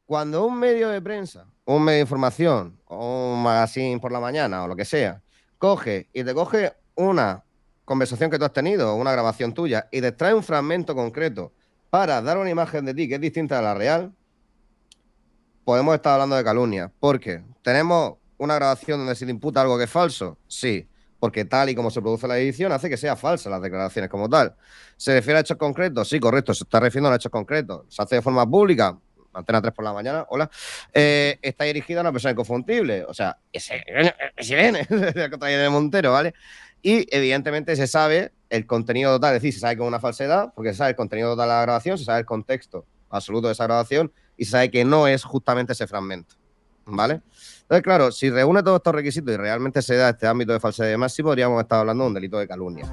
cuando un medio de prensa, un medio de información, o un magazine por la mañana, o lo que sea, coge y te coge una conversación que tú has tenido, una grabación tuya, y te extrae un fragmento concreto para dar una imagen de ti que es distinta a la real, podemos estar hablando de calumnia. Porque tenemos una grabación donde se le imputa algo que es falso, sí, porque tal y como se produce la edición hace que sea falsa las declaraciones como tal. ¿Se refiere a hechos concretos? Sí, correcto, se está refiriendo a hechos concretos. ¿Se hace de forma pública? Antena 3 por la mañana, hola. Está dirigida a una persona inconfundible, o sea, es Irene, contra Irene Montero, ¿vale? Y evidentemente se sabe el contenido total, es decir, se sabe que es una falsedad, porque se sabe el contenido total de la grabación, se sabe el contexto absoluto de esa grabación y se sabe que no es justamente ese fragmento, ¿vale? Entonces, claro, si reúne todos estos requisitos y realmente se da este ámbito de falsedad y demás, sí podríamos estar hablando de un delito de calumnia.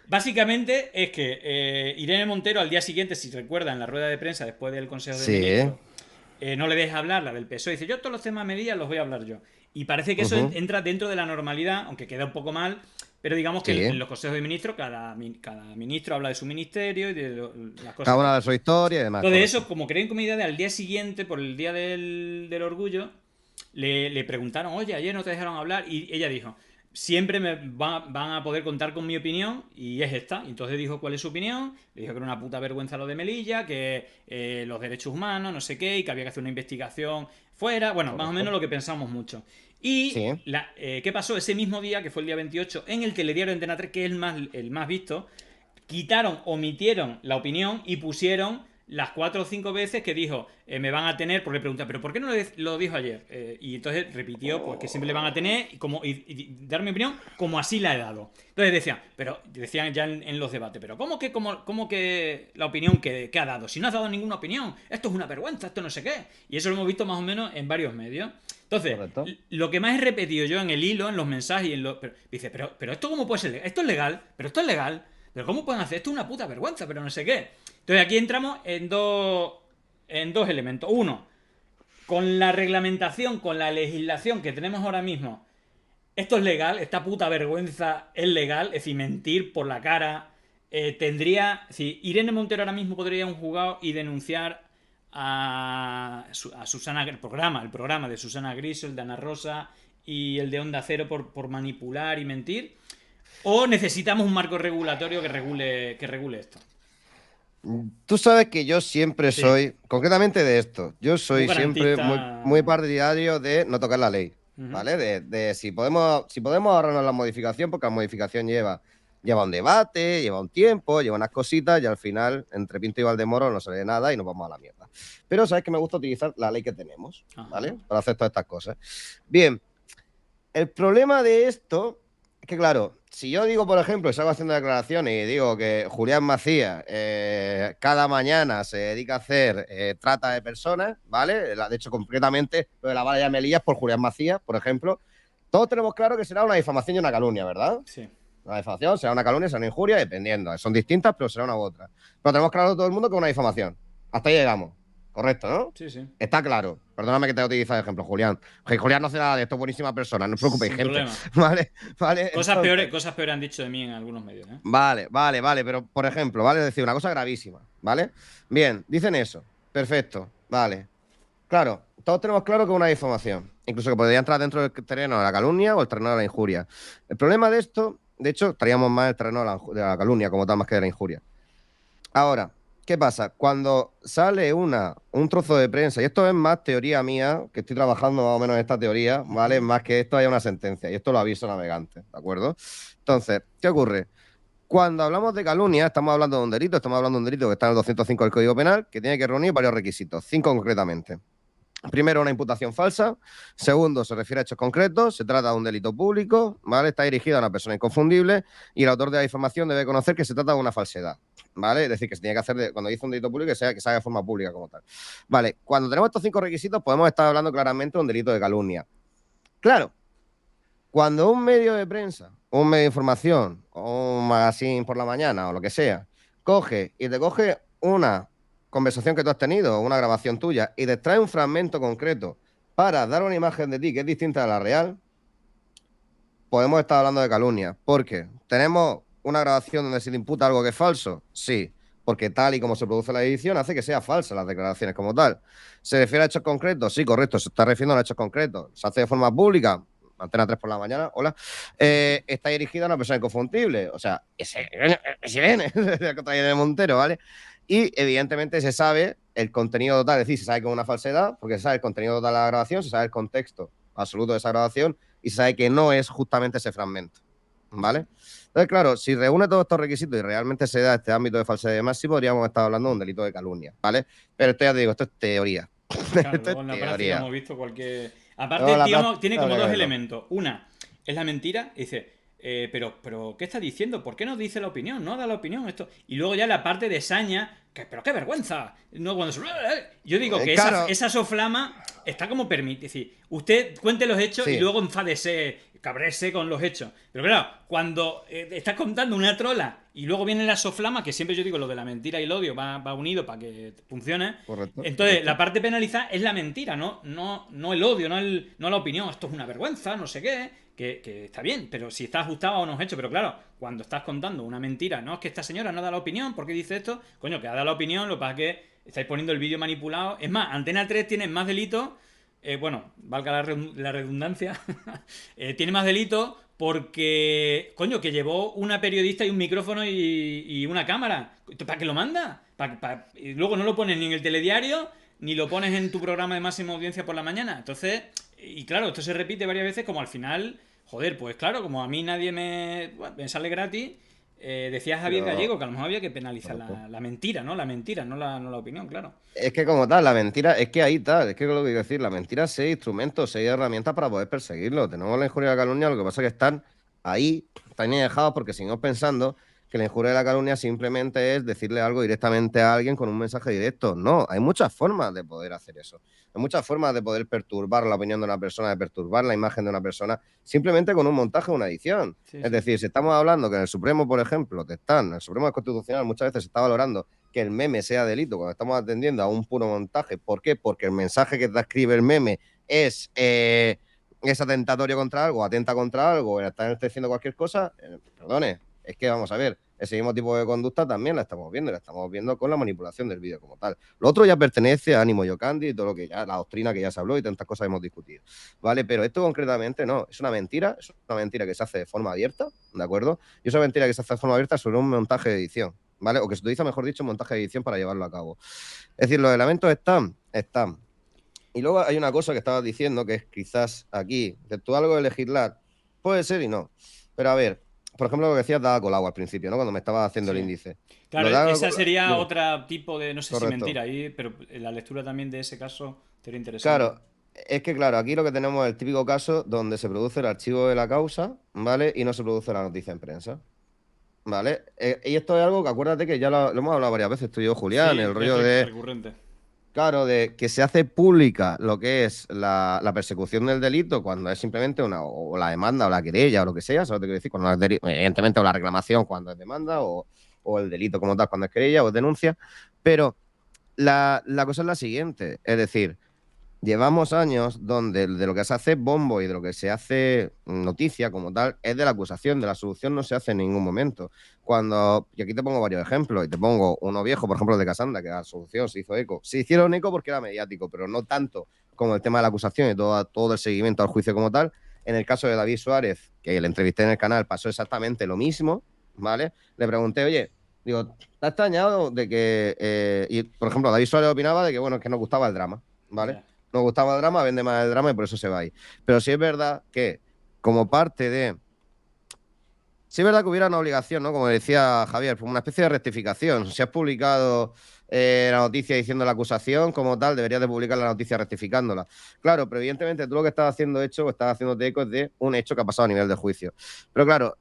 Básicamente es que Irene Montero al día siguiente, si recuerda, en la rueda de prensa después del Consejo de Sí. Ministros, no le deja hablar la del PSOE. Dice, yo todos los temas medidas los voy a hablar yo. Y parece que eso Uh-huh. entra dentro de la normalidad, aunque queda un poco mal, pero digamos que Sí. en los consejos de ministros cada ministro habla de su ministerio y de las cosas Cada que una de hacen. su historia y demás, Entonces correcto. eso, como creen comida de al día siguiente, por el día del orgullo, le preguntaron, oye, ayer no te dejaron hablar, y ella dijo, siempre van a poder contar con mi opinión, y es esta. Y entonces dijo cuál es su opinión, le dijo que era una puta vergüenza lo de Melilla, que los derechos humanos, no sé qué, y que había que hacer una investigación fuera, bueno, más o menos Correcto. lo que pensamos mucho. Y Sí. ¿qué pasó? Ese mismo día, que fue el día 28, en el telediario de Antena 3, que es el más visto, omitieron la opinión y pusieron las 4 o 5 veces que dijo me van a tener, porque le pregunta, pero ¿por qué no lo dijo ayer? Y entonces repitió pues que siempre le van a tener y dar mi opinión como así la he dado. Entonces decían ya en los debates, pero ¿cómo que la opinión que ha dado? Si no has dado ninguna opinión, esto es una vergüenza, esto no sé qué. Y eso lo hemos visto más o menos en varios medios. Entonces, Correcto. lo que más he repetido yo en el hilo, en los mensajes, dice, pero esto cómo puede ser, esto es legal, pero esto es legal. Pero ¿cómo pueden hacer esto? Es una puta vergüenza, pero no sé qué. Entonces aquí entramos en dos elementos. Uno, con la reglamentación, con la legislación que tenemos ahora mismo, esto es legal, esta puta vergüenza es legal, es decir, mentir por la cara. Si Irene Montero ahora mismo podría ir a un juzgado y denunciar a Susana, el programa de Susana Griso, de Ana Rosa y el de Onda Cero por manipular y mentir. ¿O necesitamos un marco regulatorio que regule esto? Tú sabes que yo siempre Sí, soy, concretamente de esto, yo muy soy siempre muy garantista. partidario de no tocar la ley, Ujú. ¿vale? De si podemos ahorrarnos la modificación, porque la modificación lleva un debate, lleva un tiempo, lleva unas cositas y al final, entre Pinto y Valdemoro, no sale nada y nos vamos a la mierda. Pero sabes que me gusta utilizar la ley que tenemos, Ajá. ¿vale? Para hacer todas estas cosas. Bien, el problema de esto es que, claro, si yo digo, por ejemplo, salgo haciendo declaraciones y digo que Julián Macías cada mañana se dedica a hacer trata de personas, ¿vale? De hecho, concretamente, lo de la valla de Melillas por Julián Macías, por ejemplo, todos tenemos claro que será una difamación y una calumnia, ¿verdad? Sí. Una difamación será una calumnia, será una injuria, dependiendo. Son distintas, pero será una u otra. Pero tenemos claro todo el mundo que es una difamación. Hasta ahí llegamos. Correcto, ¿no? Sí, sí. Está claro. Perdóname que te utilice de ejemplo, Julián. Que Julián no hace nada de esto, buenísima persona. No os preocupéis, Sin gente. problema. Vale, vale. Cosas peores, Entonces, cosas peores han dicho de mí en algunos medios, ¿eh? vale. Pero, por ejemplo, ¿vale? Es decir, una cosa gravísima, ¿vale? Bien, dicen eso. Perfecto, vale. Claro, todos tenemos claro que es una difamación. Incluso que podría entrar dentro del terreno de la calumnia o el terreno de la injuria. El problema de esto, de hecho, estaríamos más en el terreno de la calumnia como tal, más que de la injuria. Ahora, ¿qué pasa? Cuando sale un trozo de prensa, y esto es más teoría mía, que estoy trabajando más o menos en esta teoría, ¿vale? Ujú. Más que esto haya una sentencia, y esto lo aviso navegante, ¿de acuerdo? Entonces, ¿qué ocurre? Cuando hablamos de calumnia, estamos hablando de un delito, estamos hablando de un delito que está en el 205 del Código Penal, que tiene que reunir varios requisitos, 5 concretamente. Primero, una imputación falsa. Segundo, se refiere a hechos concretos. Se trata de un delito público, ¿vale? Está dirigido a una persona inconfundible y el autor de la información debe conocer que se trata de una falsedad, ¿vale? Es decir, que se tiene que hacer, cuando dice un delito público, que se haga de forma pública como tal. Vale, cuando tenemos estos 5 requisitos, podemos estar hablando claramente de un delito de calumnia. Claro, cuando un medio de prensa, un medio de información, o un magazine por la mañana, o lo que sea, coge y te coge una conversación que tú has tenido, una grabación tuya, y te extrae un fragmento concreto para dar una imagen de ti que es distinta a la real, podemos estar hablando de calumnia. Porque tenemos una grabación donde se le imputa algo que es falso? Sí, porque tal y como se produce la edición hace que sea falsa las declaraciones como tal. ¿Se refiere a hechos concretos? Sí, correcto, se está refiriendo a hechos concretos. ¿Se hace de forma pública? Antena 3 por la mañana, hola. Está dirigida a una persona inconfundible. O sea, ese Irene, contra Irene Montero, ¿vale? Y evidentemente se sabe el contenido total, es decir, se sabe que es una falsedad, porque se sabe el contenido total de la grabación, se sabe el contexto absoluto de esa grabación y se sabe que no es justamente ese fragmento, ¿vale? Entonces, claro, si reúne todos estos requisitos y realmente se da este ámbito de falsedad y demás, sí podríamos estar hablando de un delito de calumnia, ¿vale? Pero esto ya te digo, esto es teoría. Claro, Esto luego es en la práctica teoría. hemos visto cualquier. Luego Aparte, la digamos, tiene práctica como habría que dos verlo. elementos. Una es la mentira, y dice, pero, ¿qué está diciendo? ¿Por qué no dice la opinión? No da la opinión esto. Y luego ya la parte de saña, que, pero qué vergüenza. No, cuando yo digo que esa, Claro, esa soflama está como permite. Es decir, usted cuente los hechos y sí, luego enfádese, cabrese con los hechos. Pero claro, cuando estás contando una trola y luego viene la soflama, que siempre yo digo lo de la mentira y el odio va unido para que funcione. correcto, Entonces, la correcto. parte penalizada es la mentira, no el odio, no la opinión. Esto es una vergüenza, no sé qué, que está bien, pero si está ajustado a unos hechos. Pero claro, cuando estás contando una mentira, no es que esta señora no da la opinión, ¿por qué dice esto? Coño, que ha dado la opinión, lo que pasa es que estáis poniendo el vídeo manipulado. Es más, Antena 3 tiene más delitos, bueno, valga la redundancia, tiene más delitos porque, coño, que llevó una periodista y un micrófono y una cámara. ¿Para qué lo manda? Y luego no lo pones ni en el telediario, ni lo pones en tu programa de máxima audiencia por la mañana. Entonces, y claro, esto se repite varias veces como al final, joder, pues claro, como a mí nadie me sale gratis, decía Javier Pero, Gallego que a lo mejor había que penalizar correcto. la mentira, ¿no? La mentira, no la opinión, claro. Es que como tal, la mentira, es que ahí tal, es que lo que quiero decir, la mentira es seis instrumentos, seis herramientas para poder perseguirlo. Tenemos la injuria y la calumnia, lo que pasa es que están ahí, están ahí dejados porque seguimos pensando que la injuria y la calumnia simplemente es decirle algo directamente a alguien con un mensaje directo. No, hay muchas formas de poder hacer eso. Hay muchas formas de poder perturbar la opinión de una persona, de perturbar la imagen de una persona, simplemente con un montaje o una edición. Sí, Es sí. decir, si estamos hablando que en el Supremo, por ejemplo, en el Supremo Constitucional muchas veces se está valorando que el meme sea delito cuando estamos atendiendo a un puro montaje. ¿Por qué? Porque el mensaje que describe el meme es atentatorio contra algo, atenta contra algo, están diciendo cualquier cosa. Perdone, es que vamos a ver, ese mismo tipo de conducta también la estamos viendo con la manipulación del vídeo como tal. Lo otro ya pertenece a Ánimo Yocandi y todo lo que ya, la doctrina que ya se habló y tantas cosas hemos discutido. ¿Vale? Pero esto concretamente no, es una mentira que se hace de forma abierta, ¿de acuerdo? Y esa mentira que se hace de forma abierta sobre un montaje de edición. ¿Vale? O que se utiliza, mejor dicho, montaje de edición para llevarlo a cabo. Es decir, los elementos están. Y luego hay una cosa que estabas diciendo que es quizás aquí, que tú algo de legislar, puede ser y no. Pero a ver, por ejemplo, lo que decías Ada Colau al principio, ¿no? Cuando me estabas haciendo el Sí. índice. Claro, Lo de Ada esa Colau, sería dime, otra tipo de, no sé si correcto. mentira ahí, pero la lectura también de ese caso sería interesante. Claro, es que claro, aquí lo que tenemos es el típico caso donde se produce el archivo de la causa, ¿vale? Y no se produce la noticia en prensa. ¿Vale? Y esto es algo que acuérdate que ya lo hemos hablado varias veces tú y yo, Julián, Sí, el rollo de, recurrente. claro, de que se hace pública lo que es la persecución del delito cuando es simplemente o la demanda o la querella o lo que sea, ¿sabes lo que quiero decir? Cuando evidentemente, o la reclamación cuando es demanda o el delito como tal cuando es querella o es denuncia. Pero la cosa es la siguiente, es decir, llevamos años donde de lo que se hace bombo y de lo que se hace noticia como tal es de la acusación, de la solución no se hace en ningún momento. Y aquí te pongo varios ejemplos, y te pongo uno viejo, por ejemplo, el de Casanda, que la solución se hizo eco. Se hicieron eco porque era mediático, pero no tanto como el tema de la acusación y todo el seguimiento al juicio como tal. En el caso de David Suárez, que le entrevisté en el canal, pasó exactamente lo mismo, ¿vale? Le pregunté, oye, digo, ¿te has extrañado de que, y por ejemplo, David Suárez opinaba de que, bueno, es que nos gustaba el drama, ¿vale? Ya. Nos gustaba el drama, vende más el drama y por eso se va ahí. Pero sí es verdad que, como parte de. Sí es verdad que hubiera una obligación, ¿no? Como decía Javier, una especie de rectificación. Si has publicado la noticia diciendo la acusación, como tal, deberías de publicar la noticia rectificándola. Claro, pero evidentemente tú lo que estás haciendo o estás haciéndote eco es de un hecho que ha pasado a nivel de juicio. Pero claro,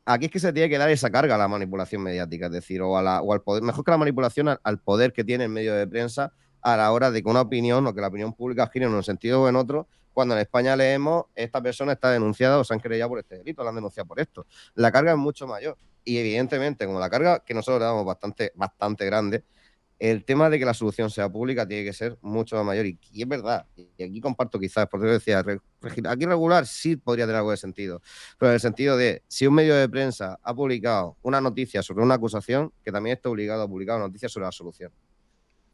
aquí es que se tiene que dar esa carga a la manipulación mediática, es decir, o al poder, mejor que la manipulación, al poder que tiene el medio de prensa a la hora de que una opinión o que la opinión pública gire en un sentido o en otro, cuando en España leemos, esta persona está denunciada o se han querellado por este delito, la han denunciado por esto. La carga es mucho mayor. Y evidentemente, como la carga que nosotros le damos bastante, bastante grande, el tema de que la solución sea pública tiene que ser mucho más mayor. Y es verdad, y aquí comparto quizás, porque yo decía, aquí regular sí podría tener algo de sentido, pero en el sentido de, si un medio de prensa ha publicado una noticia sobre una acusación, que también está obligado a publicar una noticia sobre la solución.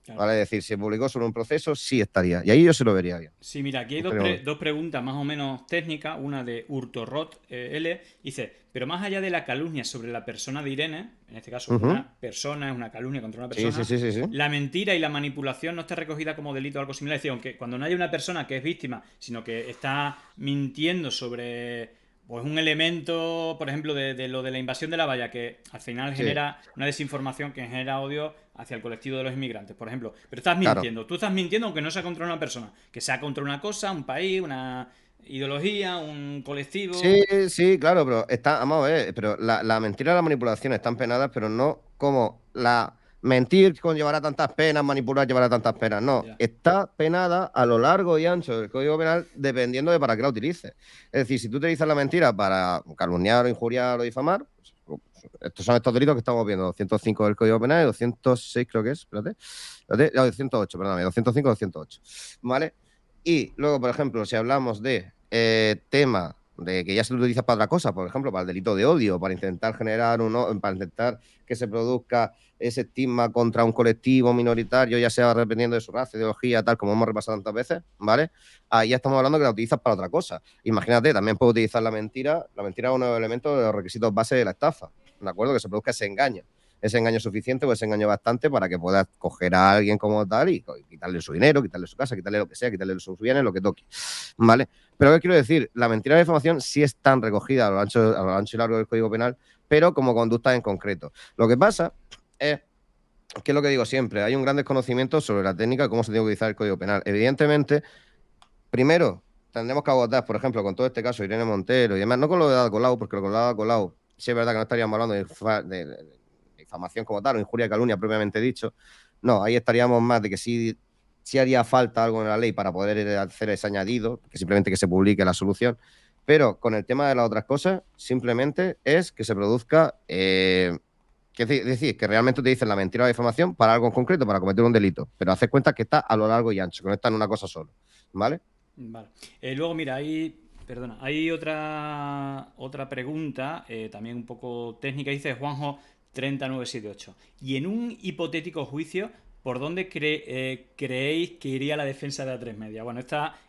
Claro. ¿Vale? Es decir, si publicó sobre un proceso, sí estaría. Y ahí yo se lo vería bien. Sí, mira, aquí hay Pero, dos preguntas más o menos técnicas. Una de Urtorrot L. Dice, pero más allá de la calumnia sobre la persona de Irene, en este caso una persona, es una calumnia contra una sí, sí, persona, sí, sí, sí. la mentira y la manipulación no está recogida como delito o algo similar. Es decir, aunque cuando no haya una persona que es víctima, sino que está mintiendo sobre pues un elemento, por ejemplo, de lo de la invasión de la valla, que al final Sí, genera una desinformación que genera odio hacia el colectivo de los inmigrantes, por ejemplo. Pero estás claro. mintiendo. Tú estás mintiendo aunque no sea contra una persona, que sea contra una cosa, un país, una ideología, un colectivo. Sí, sí, claro, pero está, vamos a ver, pero la mentira y la manipulación están penadas, pero no como la mentir conllevará tantas penas, manipular llevará tantas penas. No, Ya. está penada a lo largo y ancho del Código Penal dependiendo de para qué la utilices. Es decir, si tú utilizas la mentira para calumniar o injuriar o difamar, pues, estos son estos delitos que estamos viendo, 205 del Código Penal y 206 creo que es, espérate, no, 208, perdóname, 205 y 208, ¿vale? Y luego, por ejemplo, si hablamos de tema de que ya se lo utiliza para otra cosa, por ejemplo, para el delito de odio, para intentar generar para intentar que se produzca ese estigma contra un colectivo minoritario, ya sea dependiendo de su raza, ideología, tal como hemos repasado tantas veces, ¿vale? Ahí ya estamos hablando que la utilizas para otra cosa. Imagínate, también puedes utilizar la mentira. La mentira es uno de los elementos de los requisitos base de la estafa, ¿de acuerdo? Que se produzca ese engaño suficiente o ese engaño bastante para que puedas coger a alguien como tal y quitarle su dinero, quitarle su casa, quitarle lo que sea, quitarle sus bienes, lo que toque, ¿vale? Pero ¿qué quiero decir? La mentira y la difamación sí están recogidas a lo ancho y largo del Código Penal, pero como conductas en concreto. Lo que pasa es que es lo que digo siempre, hay un gran desconocimiento sobre la técnica de cómo se tiene que utilizar el Código Penal. Evidentemente, primero, tendremos que agotar, por ejemplo, con todo este caso, Irene Montero y demás, no con lo de Ada Colau, porque lo de Ada Colau, sí es verdad que no estaríamos hablando de difamación como tal, o injuria y calumnia propiamente dicho. No, ahí estaríamos más de que sí haría falta algo en la ley para poder hacer ese añadido, que simplemente que se publique la solución. Pero con el tema de las otras cosas, simplemente es que se produzca, es decir, que realmente te dicen la mentira o la difamación para algo en concreto, para cometer un delito. Pero haces cuenta que está a lo largo y ancho, que no está en una cosa solo. ¿Vale? Vale. Luego, mira, hay otra pregunta, también un poco técnica, dice Juanjo 3978. Y en un hipotético juicio, ¿por dónde creéis que iría la defensa de A3 Media? Bueno,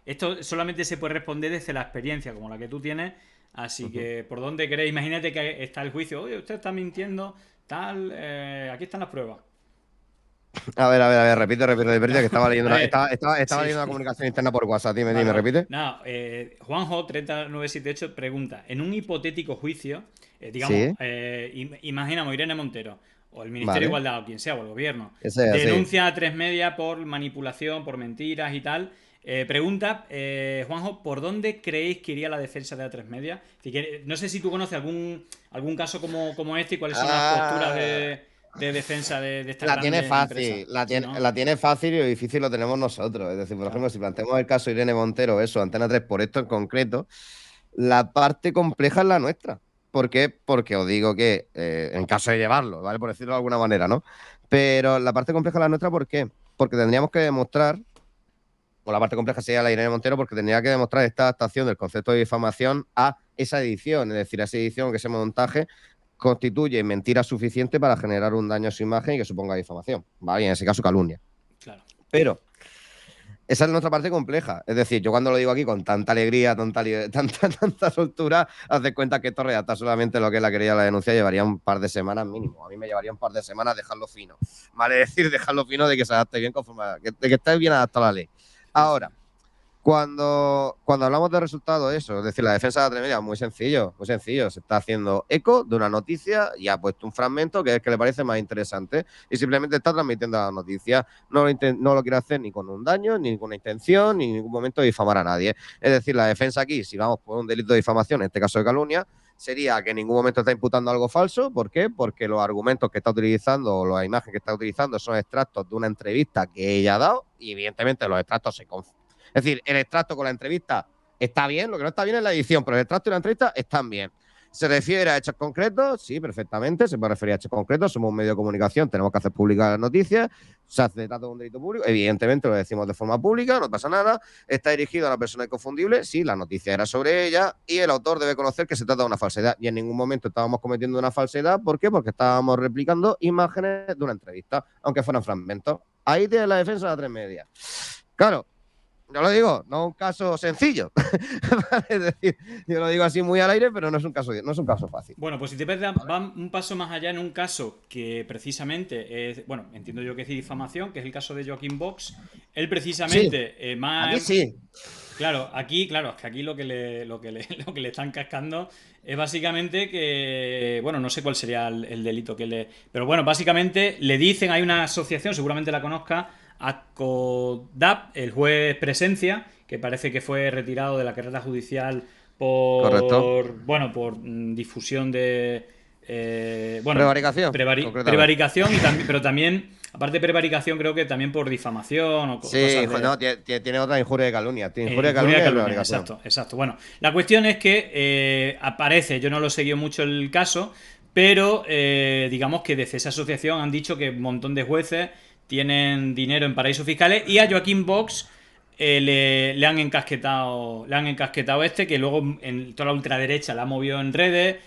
esto solamente se puede responder desde la experiencia, como la que tú tienes. Así Ujú. que, ¿por dónde creéis? Imagínate que está el juicio. Oye, usted está mintiendo, tal. Aquí están las pruebas. A ver, repite, que estaba leyendo A ver, estaba sí. leyendo una comunicación interna por WhatsApp. Vale, Dime, vale. repite. Nada, Juanjo 3978 pregunta, en un hipotético juicio, digamos, Sí, imaginamos Irene Montero, o el Ministerio de vale. Igualdad, o quien sea, o el gobierno, Ese es así. denuncia a Tres Media por manipulación, por mentiras y tal. Pregunta, Juanjo, ¿por dónde creéis que iría la defensa de A3 Media? No sé si tú conoces algún caso como este y cuáles son las posturas Ah, de defensa de estas la tiene grandes empresas. fácil, Sí, ¿no? la tiene fácil y lo difícil lo tenemos nosotros. Es decir, por Claro. ejemplo, si planteamos el caso de Irene Montero, eso, Antena 3 por esto en concreto, la parte compleja es la nuestra. ¿Por qué? Porque os digo que, en caso de llevarlo, ¿vale? Por decirlo de alguna manera, ¿no? Pero la parte compleja es la nuestra, ¿por qué? Porque tendríamos que demostrar, o la parte compleja sería la de Irene Montero, porque tendría que demostrar esta adaptación del concepto de difamación a esa edición, es decir, a esa edición, que ese montaje constituye mentira suficiente para generar un daño a su imagen y que suponga difamación, ¿vale? Y en ese caso calumnia. Claro. Pero esa es nuestra parte compleja. Es decir, yo cuando lo digo aquí con tanta alegría, tanta soltura, haces cuenta que esto redacta solamente lo que es la querella de la denuncia llevaría un par de semanas mínimo. A mí me llevaría un par de semanas dejarlo fino. ¿Vale? Es decir, dejarlo fino de que se adapte bien conforme de que esté bien adaptada a la ley. Sí, sí. Ahora, cuando hablamos de resultados, eso, es decir, la defensa de la Tremedia, muy sencillo, muy sencillo. Se está haciendo eco de una noticia y ha puesto un fragmento que es que le parece más interesante y simplemente está transmitiendo la noticia. No lo quiere hacer ni con un daño, ni con una intención, ni en ningún momento difamar a nadie. Es decir, la defensa aquí, si vamos por un delito de difamación, en este caso de calumnia, sería que en ningún momento está imputando algo falso. ¿Por qué? Porque los argumentos que está utilizando o las imágenes que está utilizando son extractos de una entrevista que ella ha dado y evidentemente los extractos es decir, el extracto con la entrevista está bien, lo que no está bien es la edición, pero el extracto y la entrevista están bien. ¿Se refiere a hechos concretos? Sí, perfectamente, se puede referir a hechos concretos. Somos un medio de comunicación, tenemos que hacer públicas las noticias. Se hace trata de un delito público, evidentemente lo decimos de forma pública, no pasa nada. Está dirigido a una persona inconfundible, sí, la noticia era sobre ella y el autor debe conocer que se trata de una falsedad. Y en ningún momento estábamos cometiendo una falsedad. ¿Por qué? Porque estábamos replicando imágenes de una entrevista, aunque fueran fragmentos. Ahí tiene la defensa de la 3 Media. Claro, yo lo digo, no es un caso sencillo. Es decir, yo lo digo así muy al aire, pero no es un caso fácil. Bueno, pues si te ves, va un paso más allá en un caso que precisamente es, bueno, entiendo yo que es difamación, que es el caso de Joaquín Vox. Él Sí, precisamente, aquí sí. claro, es que aquí lo que le están cascando es básicamente que, bueno, no sé cuál sería el delito que le... Pero bueno, básicamente le dicen, hay una asociación, seguramente la conozca, ACODAP, el juez Presencia, que parece que fue retirado de la carrera judicial Correcto. por difusión de... bueno, Prevaricación, concretamente. prevaricación, pero también, aparte de prevaricación, creo que también por difamación o Sí, cosas de... no, tiene otra injuria de calumnia. Tiene injuria de Injuria de calumnia y calumnia, prevaricación. exacto, exacto. Bueno, la cuestión es que aparece, yo no lo seguí mucho el caso, pero digamos que desde esa asociación han dicho que un montón de jueces tienen dinero en paraísos fiscales y a Joaquín Vox le han encasquetado que luego en toda la ultraderecha la ha movido en redes.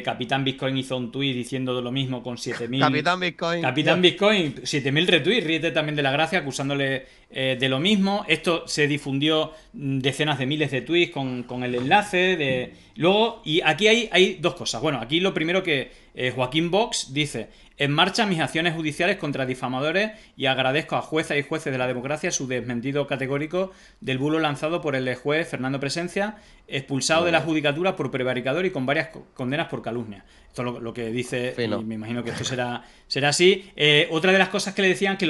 Capitán Bitcoin hizo un tuit diciendo de lo mismo con 7.000. Capitán Bitcoin, Capitán Bitcoin, 7.000 retweets, ríete también de la gracia, acusándole de lo mismo. Esto se difundió decenas de miles de tweets con el enlace. Luego, y aquí hay dos cosas. Bueno, aquí lo primero que Joaquín Vox dice: en marcha mis acciones judiciales contra difamadores y agradezco a juezas y jueces de la democracia su desmentido categórico del bulo lanzado por el juez Fernando Presencia, expulsado muy de la bien, judicatura por prevaricador y con varias condenas por calumnia. Esto es lo que dice, y fino. me imagino que esto será así. Otra de las cosas que le decían que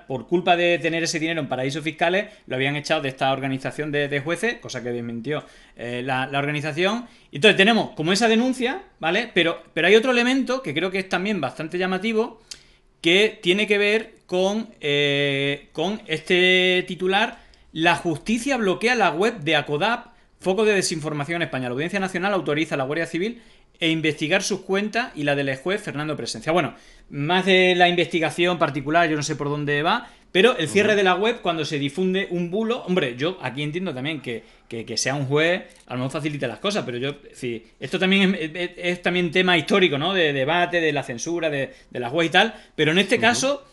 por culpa de tener ese dinero en paraísos fiscales lo habían echado de esta organización de jueces, cosa que desmintió la organización. Entonces tenemos como esa denuncia, ¿vale? Pero hay otro elemento que creo que es también bastante llamativo, que tiene que ver con este titular: la justicia bloquea la web de ACODAP, foco de desinformación en España. La Audiencia Nacional autoriza a la Guardia Civil investigar sus cuentas y la del juez Fernando Presencia. Bueno, más de la investigación particular, yo no sé por dónde va, pero el cierre de la web cuando se difunde un bulo, hombre, yo aquí entiendo también que sea un juez, a lo mejor facilita las cosas, pero yo, sí, esto también es también tema histórico, ¿no? De debate, de la censura, de la web y tal, pero en este caso...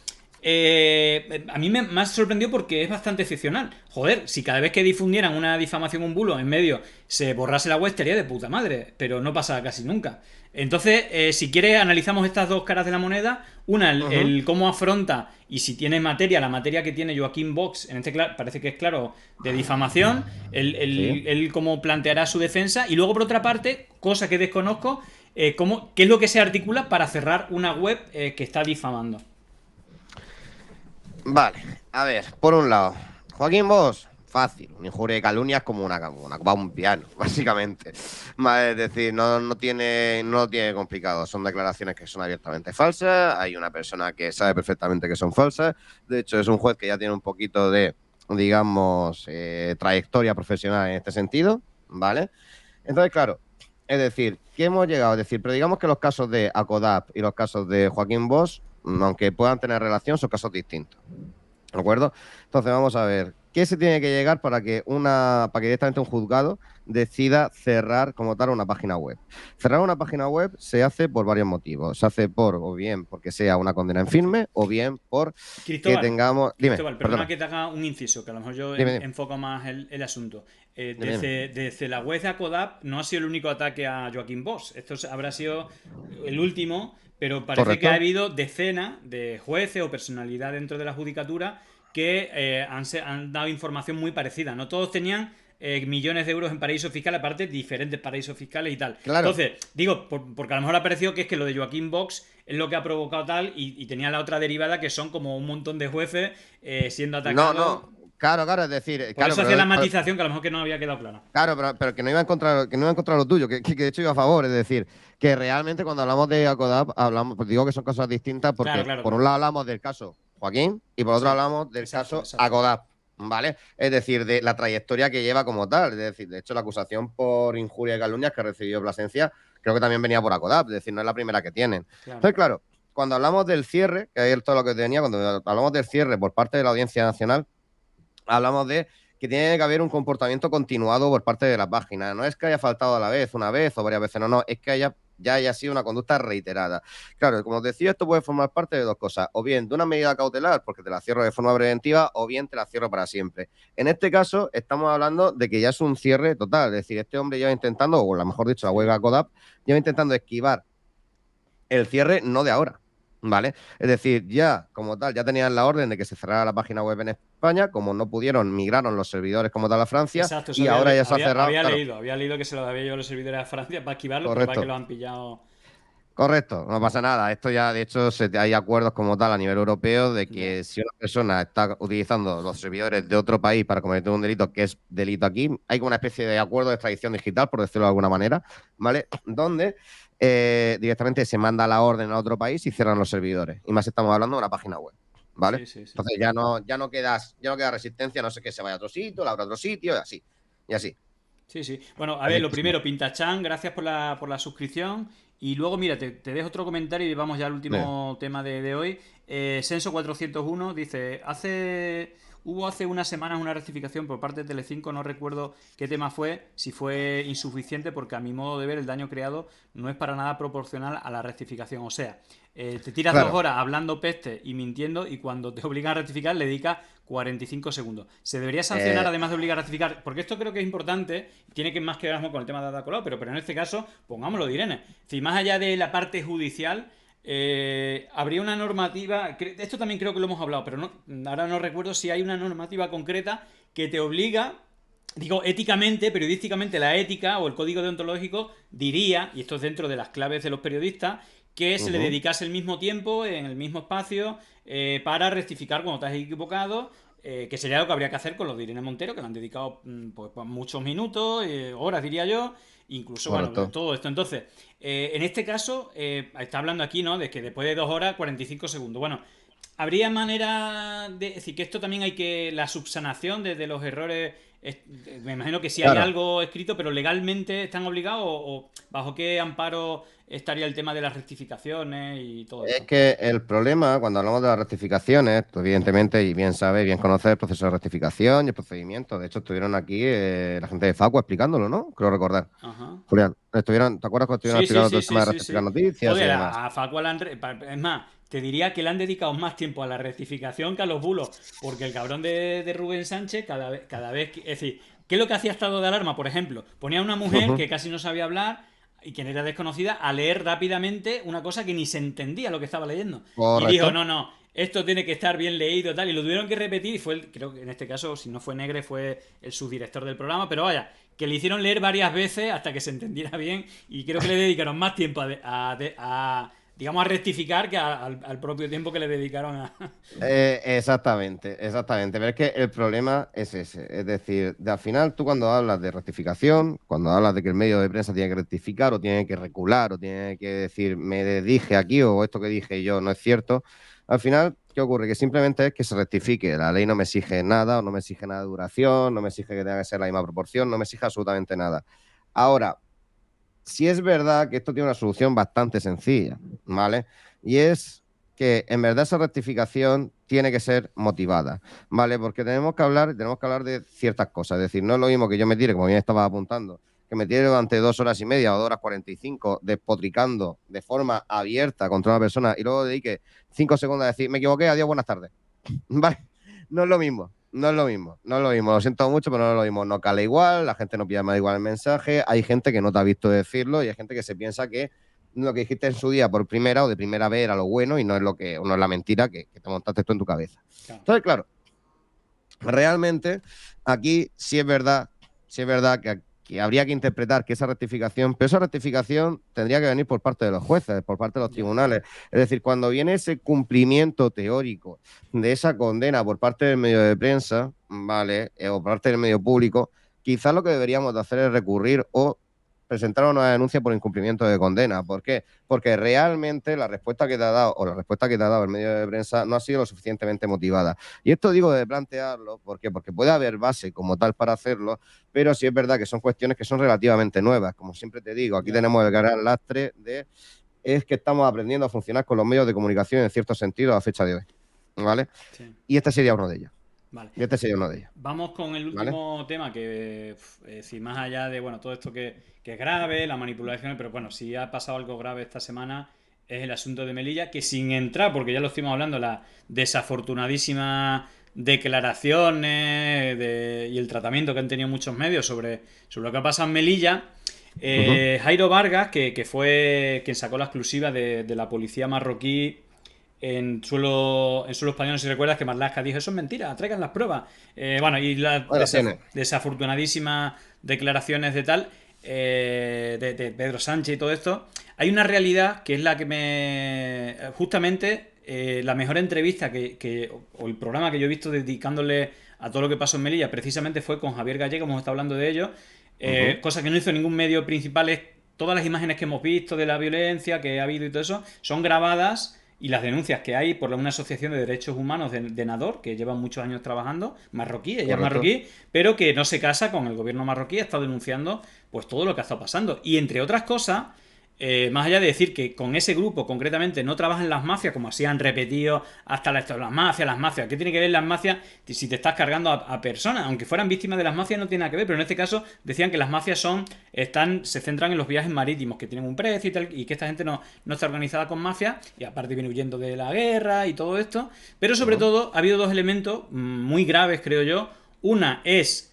a mí me ha sorprendido porque es bastante excepcional. Joder, si cada vez que difundieran una difamación, un bulo en medio, se borrase la web, estaría de puta madre, pero no pasa casi nunca. Entonces, si quieres, analizamos estas dos caras de la moneda. Una, el cómo afronta y si tiene materia, la materia que tiene Joaquín Vox, en este parece que es claro, de difamación, Sí. él cómo planteará su defensa. Y luego, por otra parte, cosa que desconozco, qué es lo que se articula para cerrar una web que está difamando. Vale, a ver, por un lado, Joaquín Bosch, fácil, una injuria de calumnia es como una copa de un piano, básicamente. Es decir, no lo tiene complicado, son declaraciones que son abiertamente falsas, hay una persona que sabe perfectamente que son falsas, de hecho es un juez que ya tiene un poquito de, digamos, trayectoria profesional en este sentido, ¿vale? Entonces, claro, es decir, ¿qué hemos llegado? Es decir, pero digamos que los casos de ACODAP y los casos de Joaquín Bosch, aunque puedan tener relación, son casos distintos. ¿De acuerdo? Entonces, vamos a ver. ¿Qué se tiene que llegar para que directamente un juzgado decida cerrar como tal una página web? Cerrar una página web se hace por varios motivos. Se hace o bien porque sea una condena en firme, o bien por que Cristóbal, tengamos. Dime, perdona perdona. que te haga un inciso, que a lo mejor yo Dime, dime. enfoco más el asunto. Dime. Desde la web de ACODAP no ha sido el único ataque a Joaquín Bosch. Esto habrá sido el último, pero parece que ha Correcto. habido decenas de jueces o personalidad dentro de la judicatura que han dado información muy parecida. No todos tenían millones de euros en paraísos fiscales, aparte diferentes paraísos fiscales y tal. Claro. Entonces, digo, porque a lo mejor ha parecido que es que lo de Joaquín Vox es lo que ha provocado tal, y tenía la otra derivada que son como un montón de jueces siendo No, atacados. no. Claro, claro, es decir, Por claro, eso hacía la matización que a lo mejor que no había quedado clara. claro, pero que no iba a encontrar, que no iba a encontrar lo tuyo, que de hecho iba a favor. Es decir, que realmente cuando hablamos de ACODAP, hablamos, pues digo que son cosas distintas Claro, porque claro, por un claro. lado hablamos del caso Joaquín y por otro Sí, hablamos del exacto, caso exacto. ACODAP, ¿vale? Es decir, de la trayectoria que lleva como tal. Es decir, de hecho, la acusación por injuria y calumnias que recibió Plasencia creo que también venía por ACODAP, es decir, no es la primera que tienen. Claro. Entonces, claro, cuando hablamos del cierre, que es todo lo que tenía, cuando hablamos del cierre por parte de la Audiencia Nacional, hablamos de que tiene que haber un comportamiento continuado por parte de la página. No es que haya faltado a la vez, una vez o varias veces, no, es que ya haya sido una conducta reiterada. Claro, como os decía, esto puede formar parte de dos cosas, o bien de una medida cautelar, porque te la cierro de forma preventiva, o bien te la cierro para siempre. En este caso, estamos hablando de que ya es un cierre total, es decir, este hombre lleva intentando, o mejor dicho, la huelga CODAP, lleva intentando esquivar el cierre no de ahora, ¿vale? Es decir, ya como tal, ya tenían la orden de que se cerrara la página web en España, como no pudieron, migraron los servidores como tal a Francia Exacto, eso y ahora ya se ha cerrado, claro, había leído que se lo había llevado los servidores a Francia para esquivarlo, pero para que correcto. lo han pillado. Correcto, no pasa nada. Esto ya, de hecho, hay acuerdos como tal a nivel europeo de Ya. que si una persona está utilizando los servidores de otro país para cometer un delito que es delito aquí, hay como una especie de acuerdo de extradición digital, por decirlo de alguna manera, ¿vale? Donde directamente se manda la orden a otro país y cierran los servidores. Y más estamos hablando de una página web, ¿vale? Sí, sí, sí. Entonces ya no queda resistencia, no sé que se vaya a otro sitio, la abra a otro sitio, y así. Y así. Sí, sí. Bueno, a ver, lo primero, Pintachan, gracias por la suscripción. Y luego, mira, te dejo otro comentario y vamos ya al Mira, último tema de hoy. Senso 401 dice, hubo hace unas semanas una rectificación por parte de Telecinco, no recuerdo qué tema fue, si fue insuficiente, porque a mi modo de ver el daño creado no es para nada proporcional a la rectificación. O sea, te tiras dos claro. horas hablando peste y mintiendo y cuando te obligan a rectificar le dedicas 45 segundos. Se debería sancionar Eh, además de obligar a rectificar, porque esto creo que es importante, tiene que más que ver con el tema de Ada Colau, pero en este caso, pongámoslo de Irene. Si más allá de la parte judicial, habría una normativa, esto también creo que lo hemos hablado, pero ahora no recuerdo si hay una normativa concreta que te obliga, digo, éticamente, periodísticamente, la ética o el código deontológico diría, y esto es dentro de las claves de los periodistas, que se le ujú. dedicase el mismo tiempo, en el mismo espacio, para rectificar cuando te has equivocado, que sería lo que habría que hacer con los de Irene Montero, que le han dedicado pues, muchos minutos, horas diría yo, incluso, bueno, Correcto. todo esto. Entonces, en este caso, está hablando aquí, ¿no? De que después de 2 horas, 45 segundos. Bueno, ¿habría manera de decir que esto también hay que, la subsanación de los errores, me imagino que sí hay Claro. algo escrito, pero legalmente están obligados o bajo qué amparo estaría el tema de las rectificaciones y todo Es esto? que el problema, cuando hablamos de las rectificaciones, tú evidentemente, y bien sabes, bien conoces el proceso de rectificación y el procedimiento. De hecho, estuvieron aquí la gente de Facua explicándolo, ¿no? Creo recordar. Ajá. Julián, ¿te acuerdas cuando estuvieron Sí, sí, explicando todo sí, el tema sí, de sí, rectificar sí. noticias y Joder, demás? a Facua es más, te diría que le han dedicado más tiempo a la rectificación que a los bulos, porque el cabrón de Rubén Sánchez, cada vez es decir, ¿qué es lo que hacía estado de alarma, por ejemplo? Ponía a una mujer Ujú. que casi no sabía hablar y que era desconocida a leer rápidamente una cosa que ni se entendía lo que estaba leyendo. Y dijo, Correcto. no, no, esto tiene que estar bien leído tal, y lo tuvieron que repetir y fue, creo que en este caso, si no fue Negre, fue el subdirector del programa, pero vaya, que le hicieron leer varias veces hasta que se entendiera bien y creo que le dedicaron más tiempo digamos, a rectificar que al propio tiempo que le dedicaron a... Exactamente, exactamente. Pero es que el problema es ese. Es decir, al final tú cuando hablas de rectificación, cuando hablas de que el medio de prensa tiene que rectificar o tiene que recular o tiene que decir me dije aquí o esto que dije yo no es cierto, al final, ¿qué ocurre? Que simplemente es que se rectifique. La ley no me exige nada o no me exige nada de duración, no me exige que tenga que ser la misma proporción, no me exige absolutamente nada. Ahora, sí es verdad que esto tiene una solución bastante sencilla, ¿vale? Y es que en verdad esa rectificación tiene que ser motivada, ¿vale? Porque tenemos que hablar de ciertas cosas. Es decir, no es lo mismo que yo me tire, como bien estaba apuntando, que me tire durante 2 horas y media o 2 horas 45 despotricando de forma abierta contra una persona y luego dedique 5 segundos a decir, me equivoqué, adiós, buenas tardes. ¿Vale? No es lo mismo, no es lo mismo, no es lo mismo. Lo siento mucho, pero no es lo mismo. No cala igual, la gente no pilla más igual el mensaje. Hay gente que no te ha visto decirlo y hay gente que se piensa que lo que dijiste en su día por primera o de primera vez era lo bueno y no es lo que, no es la mentira que te montaste tú en tu cabeza. Claro. Entonces, claro, realmente aquí sí es verdad que habría que interpretar que esa rectificación, pero esa rectificación tendría que venir por parte de los jueces, por parte de los Ya. tribunales. Es decir, cuando viene ese cumplimiento teórico de esa condena por parte del medio de prensa, ¿vale? O por parte del medio público, quizás lo que deberíamos de hacer es recurrir o presentaron una denuncia por incumplimiento de condena. ¿Por qué? Porque realmente la respuesta que te ha dado, o la respuesta que te ha dado el medio de prensa, no ha sido lo suficientemente motivada. Y esto digo de plantearlo, ¿por qué? Porque puede haber base como tal para hacerlo, pero sí es verdad que son cuestiones que son relativamente nuevas. Como siempre te digo, aquí tenemos el gran lastre de es que estamos aprendiendo a funcionar con los medios de comunicación en cierto sentido a fecha de hoy, ¿vale? Sí. Y este sería uno de ellos. Vale. Y este sería uno de ellos, Vamos con el ¿vale? último tema que, si más allá de, bueno, todo esto que es grave, la manipulación, pero bueno, si ha pasado algo grave esta semana es el asunto de Melilla, que sin entrar, porque ya lo estuvimos hablando, la desafortunadísima declaraciones y el tratamiento que han tenido muchos medios sobre lo que ha pasado en Melilla, Jairo Vargas, que fue quien sacó la exclusiva de la policía marroquí en suelo español, si recuerdas que Marlaska dijo, eso es mentira, traigan las pruebas. Bueno, y las Ahora tiene. desafortunadísimas declaraciones de tal, de Pedro Sánchez y todo esto, hay una realidad que es la que me... Justamente, la mejor entrevista o el programa que yo he visto dedicándole a todo lo que pasó en Melilla, precisamente fue con Javier Gallego, hemos estado hablando de ello, cosa que no hizo ningún medio principal. Todas las imágenes que hemos visto de la violencia que ha habido y todo eso son grabadas, y las denuncias que hay por una asociación de derechos humanos de Nador, que llevan muchos años trabajando, marroquí, ella es Correcto. marroquí, pero que no se casa con el gobierno marroquí, ha estado denunciando pues todo lo que ha estado pasando. Y entre otras cosas, más allá de decir que con ese grupo concretamente no trabajan las mafias, como así han repetido hasta las mafias, ¿qué tiene que ver las mafias si te estás cargando a personas? Aunque fueran víctimas de las mafias no tiene nada que ver, pero en este caso decían que las mafias se centran en los viajes marítimos, que tienen un precio y tal, y que esta gente no está organizada con mafias, y aparte viene huyendo de la guerra y todo esto, pero sobre todo ha habido dos elementos muy graves, creo yo. Una es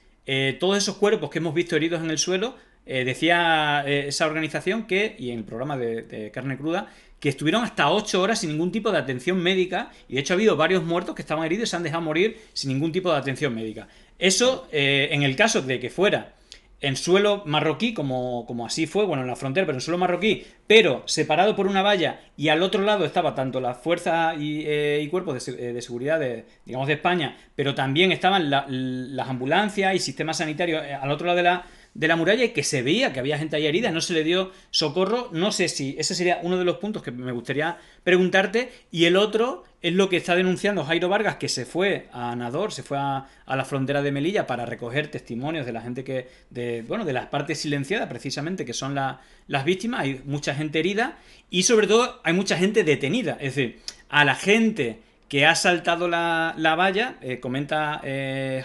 todos esos cuerpos que hemos visto heridos en el suelo. Decía esa organización y en el programa de Carne Cruda, que estuvieron hasta 8 horas sin ningún tipo de atención médica, y de hecho ha habido varios muertos que estaban heridos y se han dejado morir sin ningún tipo de atención médica. Eso, en el caso de que fuera en suelo marroquí, como así fue, bueno, en la frontera, pero en suelo marroquí, pero separado por una valla, y al otro lado estaba tanto las fuerzas y cuerpos de seguridad digamos, de España, pero también estaban las ambulancias y sistemas sanitarios al otro lado de la muralla, y que se veía que había gente ahí herida, no se le dio socorro. No sé si ese sería uno de los puntos que me gustaría preguntarte. Y el otro es lo que está denunciando Jairo Vargas, que se fue a Nador, se fue a la frontera de Melilla para recoger testimonios de la gente de las partes silenciadas, precisamente, que son las víctimas. Hay mucha gente herida y sobre todo hay mucha gente detenida. Es decir, a la gente que ha saltado la valla, comenta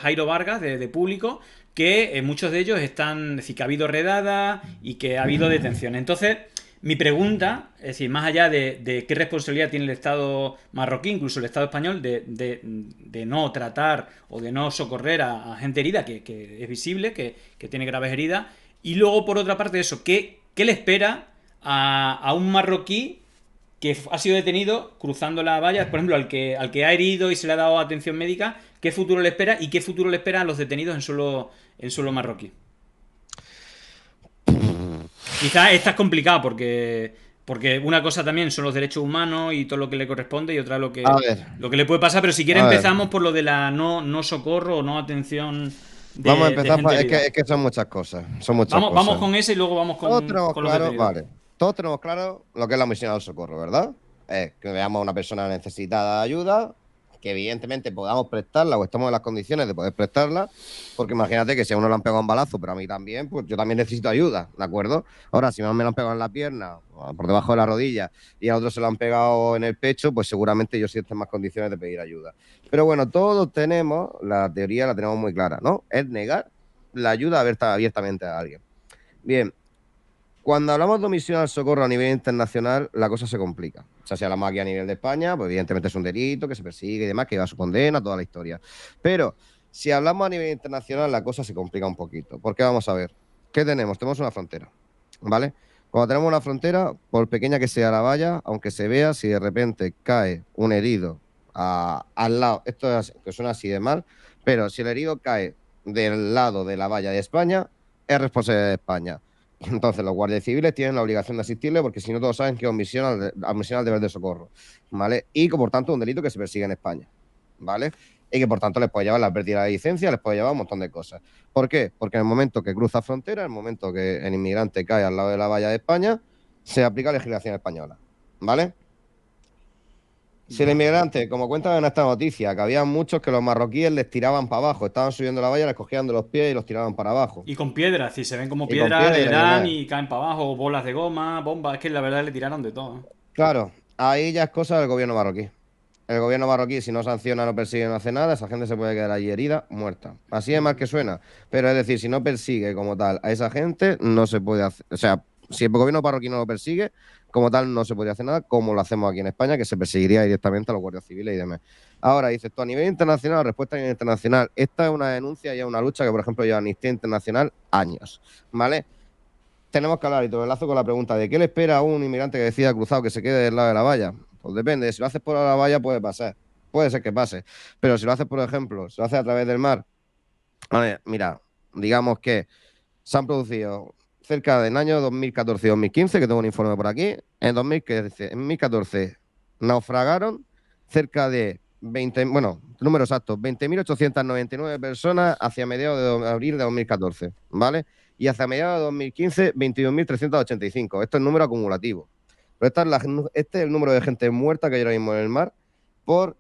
Jairo Vargas de Público, que muchos de ellos están, es decir, que ha habido redadas y que ha habido detención. Entonces, mi pregunta, es decir, más allá de qué responsabilidad tiene el Estado marroquí, incluso el Estado español, de no tratar o de no socorrer a gente herida, que es visible, que tiene graves heridas, y luego, por otra parte, eso, ¿qué le espera a un marroquí que ha sido detenido cruzando la valla, por ejemplo, al que ha herido y se le ha dado atención médica? ¿Qué futuro le espera y qué futuro le espera a los detenidos en suelo marroquí? Quizás esta es complicada porque una cosa también son los derechos humanos y todo lo que le corresponde, y otra lo A que, ver, lo que le puede pasar, pero si quiere a ver. empezamos por lo de la no socorro o no atención Vamos a de empezar. gente Es que, herida. es que son muchas cosas. Son muchas Vamos cosas. con ese y luego vamos Todos con, tenemos con los claro, detenidos. vale. Todos tenemos claro lo que es la misión al socorro, ¿verdad? Es que veamos a una persona necesitada de ayuda, que evidentemente podamos prestarla o estamos en las condiciones de poder prestarla, porque imagínate que si a uno le han pegado un balazo, pero a mí también, pues yo también necesito ayuda, ¿de acuerdo? Ahora, si a mí me lo han pegado en la pierna, o por debajo de la rodilla, y a otro se lo han pegado en el pecho, pues seguramente yo sí estoy en más condiciones de pedir ayuda. Pero bueno, todos tenemos, la teoría la tenemos muy clara, ¿no? Es negar la ayuda abiertamente a alguien. Bien, cuando hablamos de omisión al socorro a nivel internacional, la cosa se complica. O sea, si hablamos aquí a nivel de España, pues evidentemente es un delito que se persigue y demás, que lleva su condena, toda la historia. Pero si hablamos a nivel internacional, la cosa se complica un poquito. Porque vamos a ver, ¿qué tenemos? Tenemos una frontera, ¿vale? Cuando tenemos una frontera, por pequeña que sea la valla, aunque se vea, si de repente cae un herido al lado, esto es así, que suena así de mal, pero si el herido cae del lado de la valla de España, es responsabilidad de España. Entonces, los guardias civiles tienen la obligación de asistirle, porque si no, todos saben que es omisión al deber de socorro, ¿vale? Y que por tanto es un delito que se persigue en España, ¿vale? y que por tanto les puede llevar la pérdida de la licencia, les puede llevar un montón de cosas. ¿Por qué? Porque en el momento que cruza frontera, en el momento que el inmigrante cae al lado de la valla de España, se aplica legislación española, ¿vale? Si el inmigrante, como cuentan en esta noticia, que había muchos que los marroquíes les tiraban para abajo, estaban subiendo la valla, les cogían de los pies y los tiraban para abajo. Y con piedras, si se ven como Y con piedras, le piedra y dan demás. y caen para abajo, o bolas de goma, bombas, es que la verdad le tiraron de todo. Claro, ahí ya es cosa del gobierno marroquí. El gobierno marroquí, si no sanciona, no persigue, no hace nada, esa gente se puede quedar allí herida, muerta. Así es mal que suena. Pero es decir, si no persigue como tal a esa gente, no se puede hacer. O sea, si el gobierno marroquí no lo persigue, como tal, no se podría hacer nada, como lo hacemos aquí en España, que se perseguiría directamente a los guardias civiles y demás. Ahora, dices tú, a nivel internacional, la respuesta a nivel internacional, esta es una denuncia y es una lucha que, por ejemplo, lleva Amnistía Internacional años, ¿vale? Tenemos que hablar, y te lo enlazo con la pregunta de qué le espera a un inmigrante que decida cruzar o que se quede del lado de la valla. Pues depende, si lo haces por la valla puede pasar, puede ser que pase, pero si lo haces, por ejemplo, si lo haces a través del mar, a ver, mira, digamos que se han producido cerca del año 2014 y 2015, que tengo un informe por aquí, en 2014 naufragaron cerca de 20, bueno, número exacto, 20.899 personas hacia mediados de abril de 2014, ¿vale? Y hacia mediados de 2015, 22.385. Esto es el número acumulativo. Pero este es el número de gente muerta que hay ahora mismo en el mar por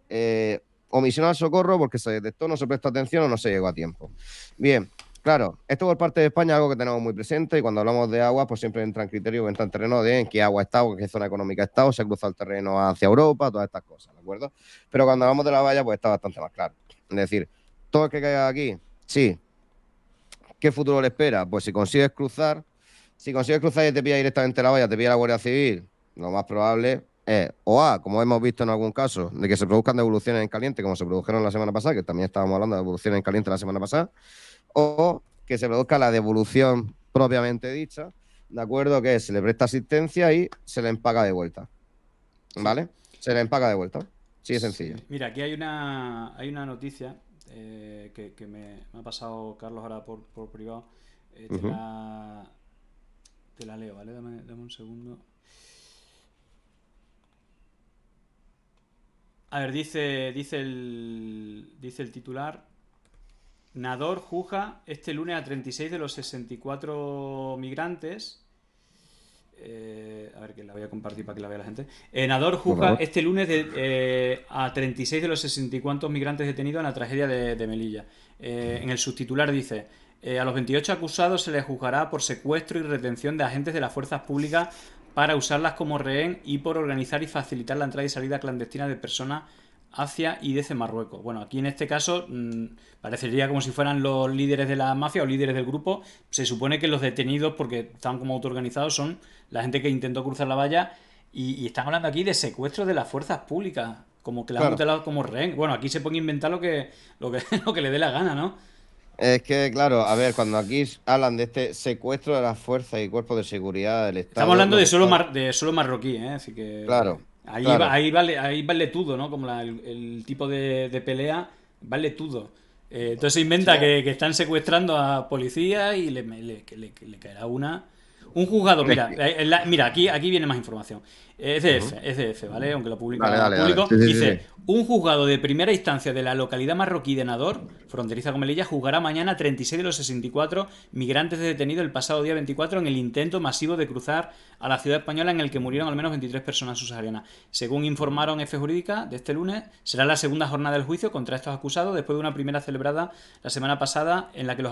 omisión al socorro, porque se detectó, no se prestó atención o no se llegó a tiempo. Bien, claro, esto por parte de España es algo que tenemos muy presente y cuando hablamos de agua, pues siempre entra en criterio, entra en terreno de en qué agua está o en qué zona económica está o se ha cruzado el terreno hacia Europa, todas estas cosas, ¿de acuerdo? Pero cuando hablamos de la valla, pues está bastante más claro. Es decir, todo el que caiga aquí, sí. ¿Qué futuro le espera? Pues si consigues cruzar y te pilla directamente la valla, te pilla la Guardia Civil, lo más probable es, o A, como hemos visto en algún caso, de que se produzcan devoluciones en caliente, como se produjeron la semana pasada, que también estábamos hablando de devoluciones en caliente la semana pasada, o que se produzca la devolución propiamente dicha, ¿de acuerdo? Que se le presta asistencia y se le empaga de vuelta, ¿vale? Se le empaga de vuelta. Sí, es sencillo. Mira, aquí hay una noticia que me ha pasado Carlos ahora por privado. Eh, te, Ujú. la, te la leo, ¿vale? Dame un segundo. A ver, dice el titular. Nador juzga este lunes a 36 de los 64 migrantes. A ver, que la voy a compartir para que la vea la gente. Nador Por juzga favor. este lunes a 36 de los 60 y cuantos migrantes detenidos en la tragedia de Melilla. En el subtitular dice: a los 28 acusados se les juzgará por secuestro y retención de agentes de las fuerzas públicas para usarlas como rehén y por organizar y facilitar la entrada y salida clandestina de personas hacia y desde Marruecos. Bueno, aquí en este caso parecería como si fueran los líderes de la mafia o líderes del grupo. Se supone que los detenidos, porque están como autoorganizados, son la gente que intentó cruzar la valla y están hablando aquí de secuestro de las fuerzas públicas, como que la han Claro. utilizado como rehén. Bueno, aquí se pone a inventar lo que le dé la gana, ¿no? Es que, claro, a ver, cuando aquí hablan de este secuestro de las fuerzas y cuerpos de seguridad del Estamos Estado, hablando lo de que solo, están... de solo marroquí, ¿eh? Así que Claro, ahí, claro. ahí vale todo, ¿no? Como el tipo de pelea, vale todo. Entonces se Sí, inventa que están secuestrando a policías y que le caerá una. Un juzgado, es mira, que... mira, aquí viene más información. Ujú. ECF, ¿vale? Aunque lo Dale, publica dale, dale. público. Sí, sí, sí, Dice, sí. un juzgado de primera instancia de la localidad marroquí de Nador, fronteriza con Melilla, juzgará mañana a 36 de los 64 migrantes detenidos el pasado día 24 en el intento masivo de cruzar a la ciudad española en el que murieron al menos 23 personas subsaharianas. Según informaron F Jurídica de este lunes, será la segunda jornada del juicio contra estos acusados después de una primera celebrada la semana pasada en la que los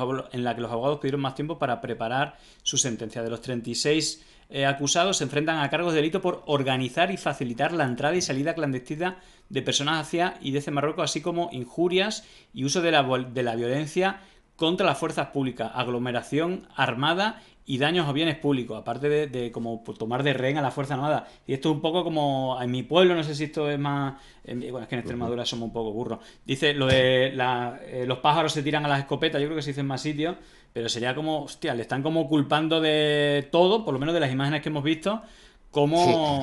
abogados pidieron más tiempo para preparar su sentencia. De los 36 acusados se enfrentan a cargos de delito por organizar y facilitar la entrada y salida clandestina de personas hacia y desde Marruecos, así como injurias y uso de la violencia contra las fuerzas públicas, aglomeración armada y daños a bienes públicos, aparte de como tomar de rehén a la Fuerza Armada. Y esto es un poco como en mi pueblo, no sé si esto es más... Bueno, es que en Ujú. Extremadura somos un poco burros. Dice lo de los pájaros se tiran a las escopetas, yo creo que se dice en más sitios, pero sería como, hostia, le están como culpando de todo, por lo menos de las imágenes que hemos visto, Sí.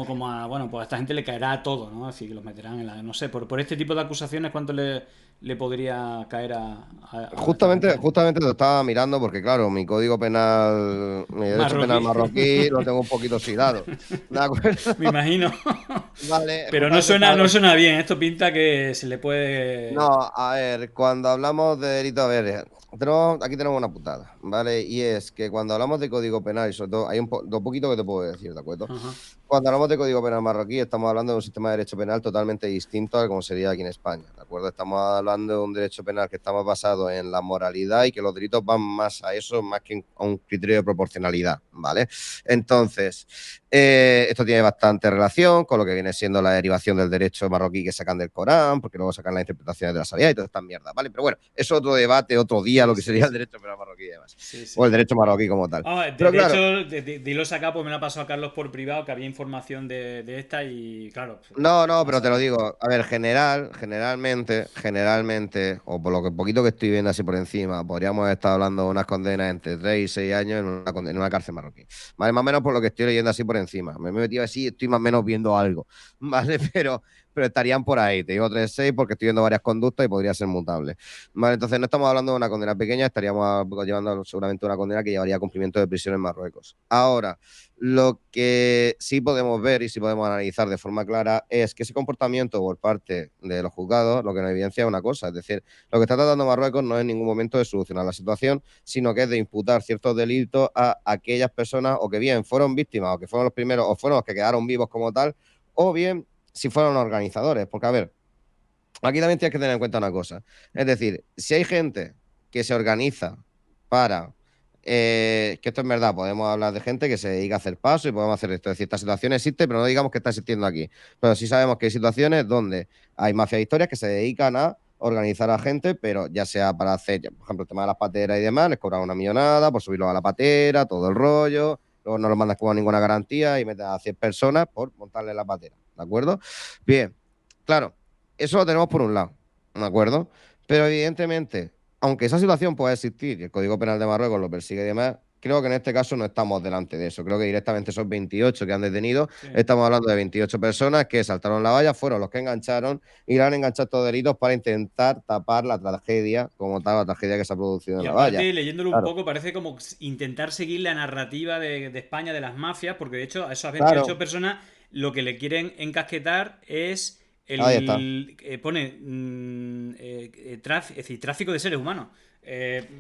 como a, bueno, pues a esta gente le caerá todo, ¿no? Así que los meterán en la... No sé, por este tipo de acusaciones, ¿cuánto le podría caer a esta gente? Justamente lo estaba mirando porque, claro, mi código penal, mi derecho penal Marroquí, marroquí lo tengo un poquito oxidado. ¿De acuerdo? me imagino. Vale, Pero no justamente suena, estaba no suena bien. Esto pinta que se le puede. No, a ver, cuando hablamos de delito, a ver, aquí tenemos una putada, ¿vale? Y es que cuando hablamos de código penal, y sobre todo, hay dos poquitos que te puedo decir, ¿de acuerdo? Ajá. Cuando hablamos de código penal marroquí, estamos hablando de un sistema de derecho penal totalmente distinto a como sería aquí en España, ¿de acuerdo? Estamos hablando de un derecho penal que estamos basado en la moralidad y que los delitos van más a eso, más que a un criterio de proporcionalidad, ¿vale? Entonces, esto tiene bastante relación con lo que viene siendo la derivación del derecho marroquí que sacan del Corán, porque luego sacan las interpretaciones de la Sharia y toda esta mierda, ¿vale? Pero bueno, es otro debate, otro día, Sí, lo que sí, sería el sí. derecho penal marroquí y demás, Sí, sí. o el derecho marroquí como tal. Vamos, Pero de claro, hecho, de Hilo acá, pues me la pasó a Carlos por privado, que había información de esta y claro, pues, no, más pero te lo allá. digo, a ver, generalmente, o por lo que poquito que estoy viendo así por encima, podríamos estar hablando de unas condenas entre 3 y 6 años en una cárcel marroquí. Vale, más o menos por lo que estoy leyendo así por encima. Me he metido así, estoy más o menos viendo algo, ¿vale? Pero estarían por ahí. Te digo 3 6 porque estoy viendo varias conductas y podría ser mutable. Vale, entonces no estamos hablando de una condena pequeña, estaríamos llevando seguramente una condena que llevaría a cumplimiento de prisión en Marruecos. Ahora, lo que sí podemos ver y sí podemos analizar de forma clara es que ese comportamiento por parte de los juzgados lo que nos evidencia es una cosa, es decir, lo que está tratando Marruecos no es en ningún momento de solucionar la situación, sino que es de imputar ciertos delitos a aquellas personas o que bien fueron víctimas o que fueron los primeros o fueron los que quedaron vivos como tal, o bien si fueron organizadores, porque a ver, aquí también tienes que tener en cuenta una cosa. Es decir, si hay gente que se organiza para, que esto es verdad, podemos hablar de gente que se dedica a hacer paso y podemos hacer esto. Es decir, esta situación existe, pero no digamos que está existiendo aquí. Pero sí sabemos que hay situaciones donde hay mafias de historias que se dedican a organizar a gente, pero ya sea para hacer, por ejemplo, el tema de las pateras y demás, les cobran una millonada por subirlos a la patera, todo el rollo. Luego no los mandas con ninguna garantía y metes a 100 personas por montarle la patera. ¿De acuerdo? Bien, claro. Eso lo tenemos por un lado, ¿de acuerdo? Pero evidentemente, aunque esa situación pueda existir y el Código Penal de Marruecos lo persigue y demás, creo que en este caso no estamos delante de eso. Creo que directamente esos 28 que han detenido, Sí. estamos hablando de 28 personas que saltaron la valla, fueron los que engancharon y le han enganchado estos delitos para intentar tapar la tragedia como tal, la tragedia que se ha producido en Y la valla. aparte, leyéndolo un Claro, poco, parece como intentar seguir la narrativa de España de las mafias, porque de hecho a esas 28 claro, personas lo que le quieren encasquetar es ahí está. el... pone... es decir, tráfico de seres humanos.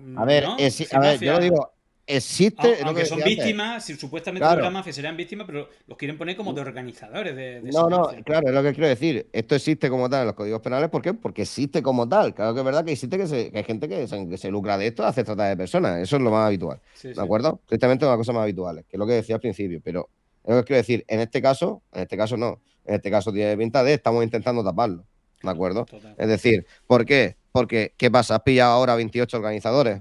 ¿No? Es A decir, ver, yo lo mafia... digo, existe, es lo que Aunque son decía antes, víctimas, si supuestamente lo que la claro. mafia serían víctimas, pero los quieren poner como de organizadores de esa No, no, mafia. claro, es lo que quiero decir. Esto existe como tal en los códigos penales. ¿Por qué? Porque existe como tal. Claro que es verdad que existe que hay gente que se lucra de esto, hace trata de personas. Eso es lo más habitual. Sí, ¿De sí. acuerdo? Tristemente es una cosa más habitual, que es lo que decía al principio. Pero es lo que quiero decir. En este caso no. En este caso tiene pinta de estamos intentando taparlo. ¿De Claro, acuerdo? total. Es decir, ¿por qué? Porque, ¿qué pasa? ¿Has pillado ahora 28 organizadores?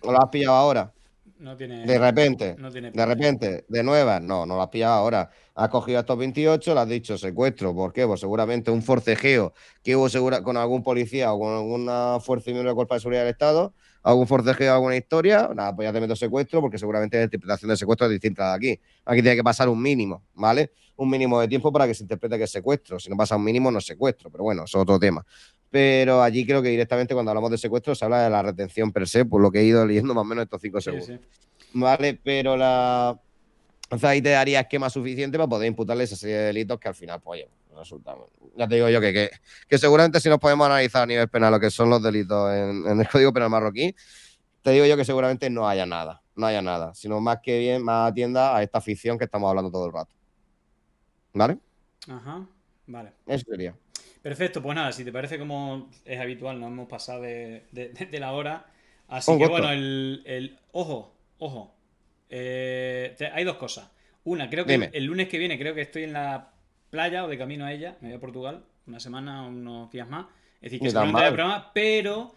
¿O lo has pillado ahora? No De tiene, repente, no tiene de pinta. repente, de nuevas, no las has pillado ahora. Has cogido a estos 28, le has dicho secuestro. ¿Por qué? Pues seguramente un forcejeo que hubo con algún policía o con alguna fuerza y miembro de cuerpo de seguridad del Estado, algún forcejeo, alguna historia, nada, pues ya te meto secuestro porque seguramente la interpretación de secuestro es distinta de aquí. Aquí tiene que pasar un mínimo, ¿vale? Un mínimo de tiempo para que se interprete que es secuestro. Si no pasa un mínimo, no es secuestro, pero bueno, eso es otro tema. Pero allí creo que directamente cuando hablamos de secuestro se habla de la retención per se, por lo que he ido leyendo más o menos estos cinco Sí, sí. segundos. ¿Vale? Pero o sea, ahí te daría esquema suficiente para poder imputarle esa serie de delitos que al final, pues, oye, resulta. Ya te digo yo que seguramente si nos podemos analizar a nivel penal lo que son los delitos en el Código Penal marroquí, te digo yo que seguramente no haya nada, no haya nada, sino más que bien, más atienda a esta ficción que estamos hablando todo el rato. ¿Vale? Ajá. Vale. Eso sería. Perfecto, pues nada, si te parece como es habitual, nos hemos pasado de la hora. Así Un que bueno, gusto. ojo, ojo. Hay dos cosas. Una, creo que Dime. el lunes que viene, creo que estoy en la playa o de camino a ella, me voy a Portugal, una semana o unos días más. Es decir, que Ni tan seguramente haya mal. programa, pero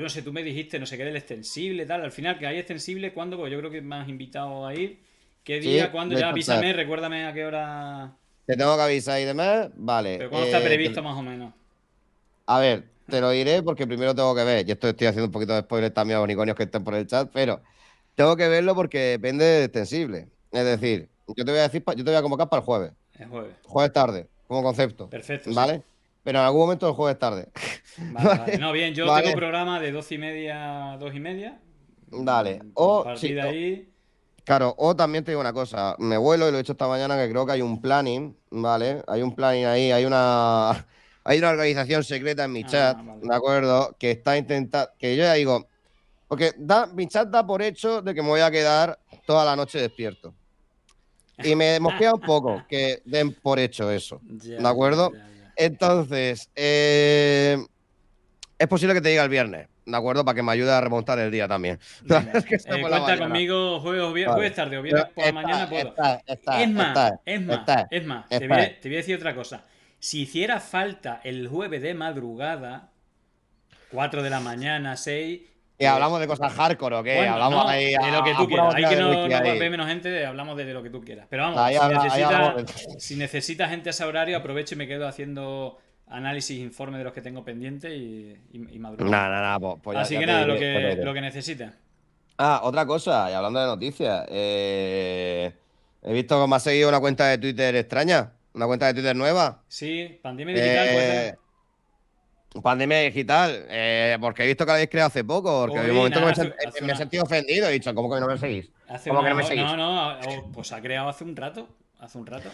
no sé, tú me dijiste, no sé qué del extensible, tal. Al final, que hay extensible, ¿cuándo? Pues yo creo que me has invitado a ir. ¿Qué día? Sí, ¿Cuándo? de Ya hecho, avísame, recuérdame a qué hora. te tengo que avisar y demás. Vale. Pero ¿cuándo está previsto más o menos? A ver, te lo diré porque primero tengo que ver. Y esto estoy haciendo un poquito de spoiler también a los unicornios que estén por el chat, pero tengo que verlo porque depende de extensible. Es Ajá. decir, yo te voy a decir, yo te voy a convocar para el jueves. El jueves. Jueves tarde, como concepto. Perfecto, sí. ¿Vale? Pero en algún momento el jueves tarde. Vale, vale. ¿Vale? No, bien, yo tengo ¿Vale? programa de 12:30 a 2:30. Dale. A O, partir sí, de ahí. Claro, o también te digo una cosa, me vuelo y lo he hecho esta mañana que creo que hay un planning, ¿vale? Hay un planning ahí, hay una organización secreta en mi chat, Ah, vale. ¿de acuerdo? Que está intentando, que yo ya digo, porque mi chat da por hecho de que me voy a quedar toda la noche despierto. Y me mosquea un poco que den por hecho eso, ¿de Ya, ya, acuerdo? ya, ya. Entonces, es posible que te diga el viernes, ¿de acuerdo? Para que me ayude a remontar el día también. Venga, Es que está por la cuenta mañana. conmigo jueves Vale. tarde o Pero viernes por la mañana puedo. Es más, está. te voy a decir otra cosa. Si hiciera falta el jueves de madrugada, 4 de la mañana, 6, Y hablamos de cosas hardcore, ¿o qué? bueno, Hablamos no, ahí de lo que a tú pura quieras. Ahí máquina que de wiki no ahí. ve menos gente, hablamos de lo que tú quieras. Pero vamos, Ahí hablamos de... si necesitas gente a ese horario, aprovecho y me quedo haciendo análisis, informes de los que tengo pendientes y madrugamos. Nada, nada, pues Así ya que te nada, diré, ya te diré. lo que necesites. Ah, otra cosa, y hablando de noticias, he visto que me ha seguido una cuenta de Twitter extraña, una cuenta de Twitter nueva. Sí, pandemia digital puede ser. Eh, Pandemia digital, porque he visto que la habéis creado hace poco, porque hay un Hoy, momento que nada, me he sentido ofendido. He dicho, ¿cómo que no me seguís? hace ¿Cómo que no unas me horas. No, seguís? no, pues se ha creado hace un rato. Hace un rato.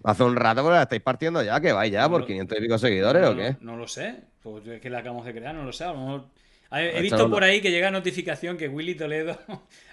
Hace un rato que la estáis partiendo ya, que vais ya No por lo, 500 y pico seguidores, ¿o qué? no lo sé. Pues es que la acabamos de crear, no lo sé. A lo mejor. He Échale visto por una- ahí que llega notificación que Willy Toledo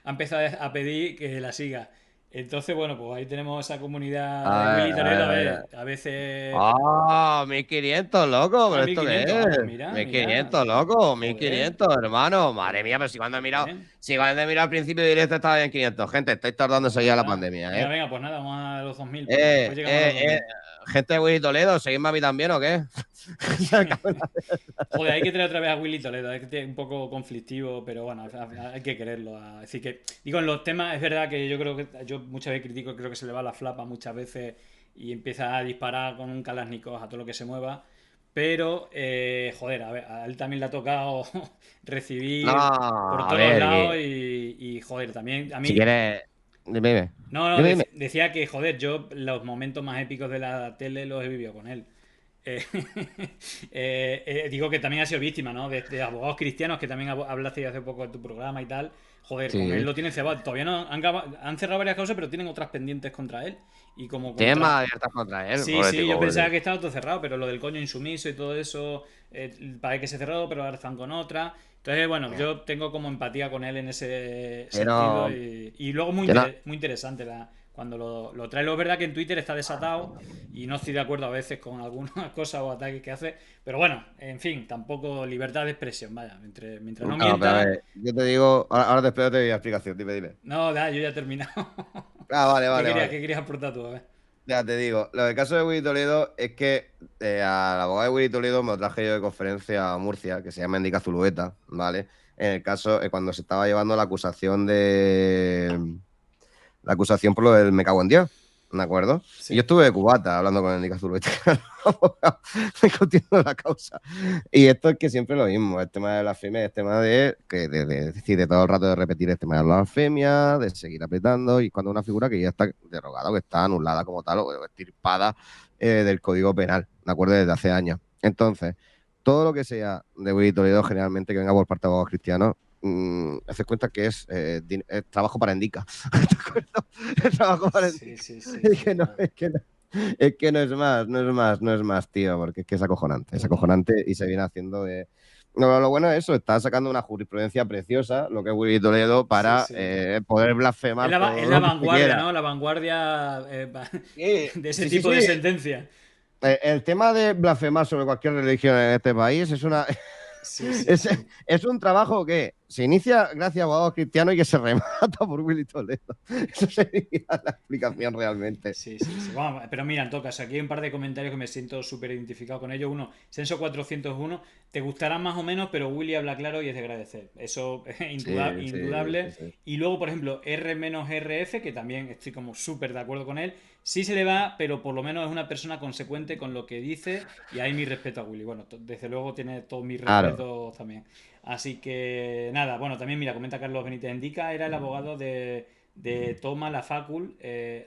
ha empezado a pedir que la siga. Entonces, bueno, pues ahí tenemos esa comunidad de A Willy ver, a Toledo. ver, A a ver. ver, a veces. ¡Ah! 1500, loco, Ah, ¿pero esto qué 1500. Ah, pues es? mira, mil mira. quinientos loco, mil Joder. quinientos hermano. Madre mía, Joder. pero si cuando he mirado, Joder. si cuando he mirado al principio de directo estaba en 500. Gente, estáis Pues tardándose ya la nada. pandemia, Venga, ¿eh? venga, pues nada, vamos a los 2000. Pues Eh, después llegamos a los eh, eh, 2000. Gente de Willy Toledo, ¿seguidme a mí también o qué? Joder, hay que traer otra vez a Willy Toledo, es que es un poco conflictivo, pero bueno, hay que quererlo. Así que, digo, en los temas es verdad que yo creo que yo muchas veces critico, creo que se le va la flapa muchas veces y empieza a disparar con un Kalashnikov a todo lo que se mueva. Pero, joder, a ver, a él también le ha tocado No, recibir por a todos los ver, lados joder, también a si mí. quieres, dime, dime. No, no, Dime, dime. decía que, joder, yo los momentos más épicos de la tele los he vivido con él. Eh, digo que también ha sido víctima, ¿no? De abogados cristianos, que también hablaste hace poco en tu programa y tal. Joder, con él Sí. lo tienen cebado. Todavía no han cerrado varias causas, pero tienen otras pendientes contra él. Y como Tienes contra. más abiertas contra él, Sí, sí, yo pensaba pobrecito. que estaba todo cerrado, pero lo del coño insumiso y todo eso, parece que se cerró, pero ahora están con otra. Entonces, bueno, yo tengo como empatía con él en ese Que sentido no, y luego muy, que no. muy interesante cuando lo trae. Lo es verdad que en Twitter está desatado y no estoy de acuerdo a veces con algunas cosas o ataques que hace, pero bueno, en fin, tampoco libertad de expresión, vaya, mientras no No, pero a mienta. ver, yo te digo, ahora te espero te doy la explicación, dime, dime. No, yo ya he terminado. Ah, vale, vale, vale. Qué querías aportar tú? A ver. Ya te digo, lo del caso de Willy Toledo es que al abogado de Willy Toledo me lo traje yo de conferencia a Murcia, que se llama Indica Zulueta, ¿vale? En el caso, cuando se estaba llevando la acusación por lo del me cago en Dios, ¿de acuerdo? Y yo Sí. estuve de cubata hablando con el Indica Zulueta, discutiendo la causa. Y esto es que siempre lo mismo, el tema de la blasfemia, el tema de decir de todo el rato de repetir el tema de la blasfemia, de seguir apretando, y cuando una figura que ya está derogada, que está anulada como tal, o extirpada del Código Penal, ¿de acuerdo? Desde hace años. Entonces, todo lo que sea de Willy Toledo, generalmente que venga por parte de abogados cristianos, haces cuenta que es trabajo para Indica. ¿De acuerdo? Es trabajo para Sí, Indica. sí, sí, Es sí. que no, No. es que no. Es que no es más, no es más, no es más, tío, porque es que es Total. acojonante y se viene haciendo de... No, lo bueno es eso, está sacando una jurisprudencia preciosa, lo que es Willy Toledo, Sí, para sí. poder blasfemar Es todo la lo que se vanguardia, quiera. ¿no? La vanguardia Sí, de ese sí, sí, tipo sí. de sentencia. El tema de blasfemar sobre cualquier religión en este país es una, Sí, sí, es, sí. es un trabajo que se inicia gracias a abogados cristianos y que se remata por Willy Toledo. Eso sería la explicación realmente. Sí, sí, sí. Bueno, pero mira, en todo caso, aquí hay un par de comentarios que me siento súper identificado con ellos. Uno, Senso401, te gustará más o menos, pero Willy habla claro y es de agradecer. Eso es Sí, sí, indudable. sí, sí. Y luego, por ejemplo, R-RF, que también estoy como súper de acuerdo con él. Sí se le va, pero por lo menos es una persona consecuente con lo que dice y hay mi respeto a Willy. Bueno, desde luego tiene todo mi Claro. respeto también. Así que nada, bueno, también mira, comenta Carlos Benítez Indica, era el abogado de Toma la Facul,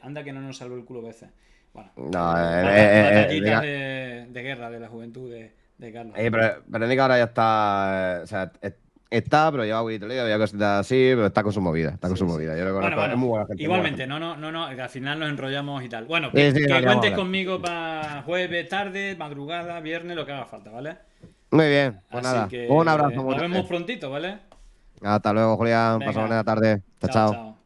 anda que no nos salvó el culo veces. Bueno, No, batallitas de guerra de la juventud de Carlos. pero Nick ahora ya está. O sea, está, pero lleva auditoría, había cositas así, pero está con su movida, está con Sí, su sí. movida. Yo lo Bueno, conozco, es bueno. muy buena gente, muy buena Igualmente, gente. no, que al final nos enrollamos y tal. Bueno, Sí, sí, que nos llevamos a cuentes hablar. conmigo para jueves, tarde, madrugada, viernes, lo que haga falta, ¿vale? Muy bien, pues Así nada, un abrazo que muy nos vemos grande. prontito, ¿vale? Hasta luego, Julián, pasa Venga, buena tarde. Chao, chao, chao. chao.